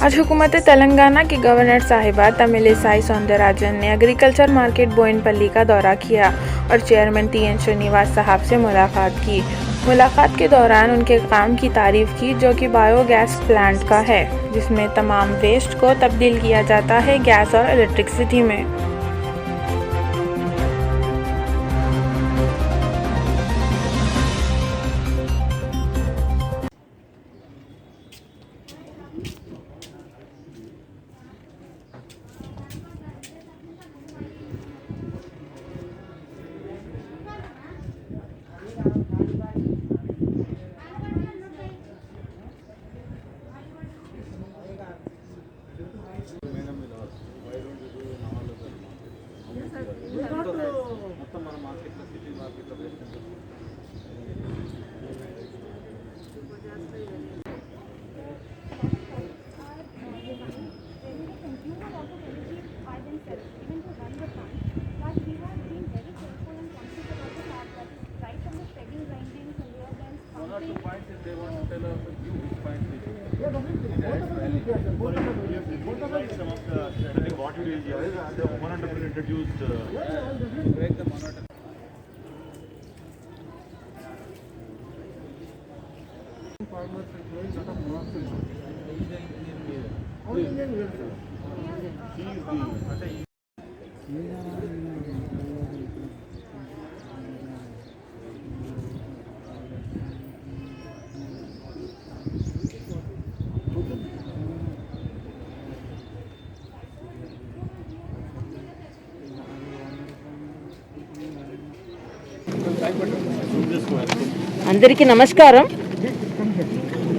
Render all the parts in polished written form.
आज हुकूमत तेलंगाना की गवर्नर साहिबा तमिलिसाई सौंदरराजन ने एग्रीकल्चर मार्केट बोयिनपल्ली का दौरा किया और चेयरमैन टी.एन. श्रीनिवास साहब से मुलाकात की। मुलाकात के दौरान उनके काम की तारीफ की, जो कि बायोगैस प्लांट का है, जिसमें तमाम वेस्ट को तब्दील किया जाता है गैस और इलेक्ट्रिसिटी में। What you did here is the 100% introduced. Break the monotony. Farmers employees lot of monoxide. All Indian will. He is the. అందరికీ నమస్కారం.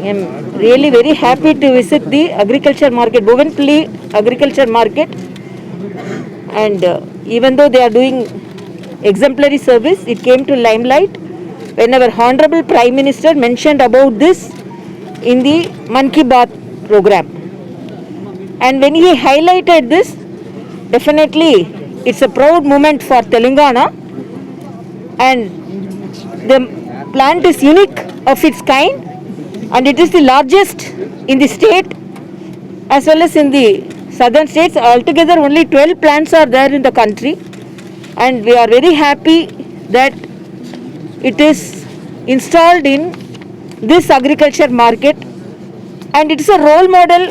I am really very happy to visit the agriculture market, Bhuvanpalli agriculture market, and even though they are doing exemplary service, it came to limelight when our Honorable Prime Minister mentioned about this in the Man Ki Baat program. And when he highlighted this, definitely it's a proud moment for Telangana, and the plant is unique of its kind, and it is the largest in the state as well as in the southern states. Altogether only 12 plants are there in the country, and we are very happy that it is installed in this agriculture market, and it is a role model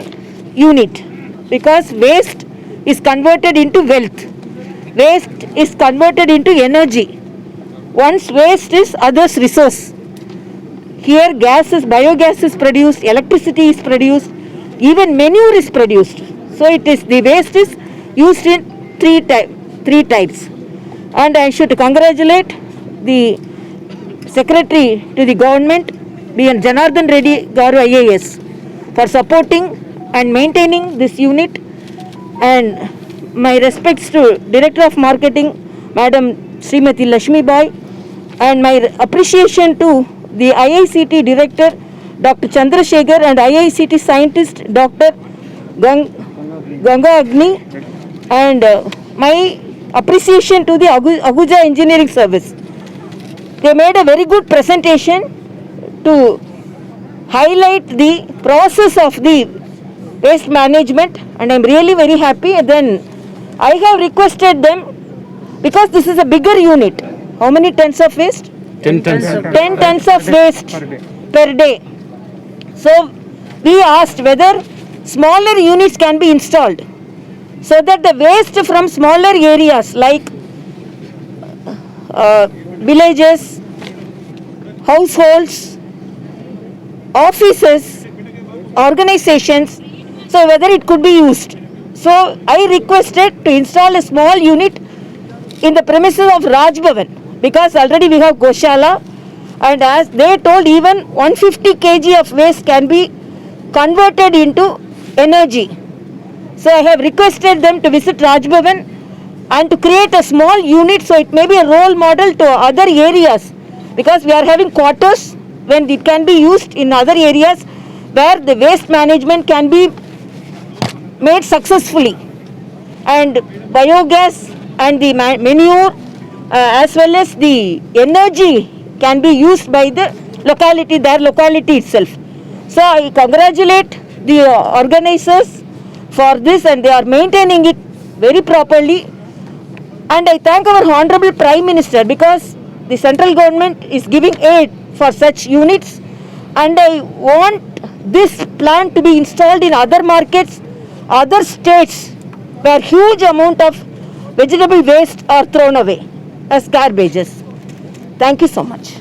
unit because waste is converted into wealth, waste is converted into energy. Once waste is others resource. Here biogas is produced, electricity is produced, even manure is produced. So it is, the waste is used in three types. And I should congratulate the secretary to the government, B.N. Janardhan Reddy Garu IAS, for supporting and maintaining this unit. And my respects to Director of Marketing, Madam Srimati Lakshmi Bai, and my appreciation to the IICT Director, Dr. Chandrasekhar, and IICT Scientist, Dr. Ganga Agni, and my appreciation to the Ahuja Engineering Service. They made a very good presentation to highlight the process of the waste management, and I am really very happy. And then I have requested them, because this is a bigger unit. How many tons of waste? 10 tons. 10 tons of waste per day. So we asked whether smaller units can be installed, so that the waste from smaller areas like villages, households, offices, organizations, so whether it could be used. So I requested to install a small unit in the premises of Raj Bhavan, because already we have Goshala, and as they told, even 150 kg of waste can be converted into energy. So I have requested them to visit Raj Bhavan and to create a small unit, so it may be a role model to other areas, because we are having quarters when it can be used in other areas where the waste management can be made successfully, and biogas and the manure as well as the energy can be used by the locality, their locality itself. So I congratulate the organizers for this, and they are maintaining it very properly. And I thank our Honorable Prime Minister because the central government is giving aid for such units, and I want this plant to be installed in other markets, other states where huge amount of vegetable waste are thrown away as garbages. Thank you so much.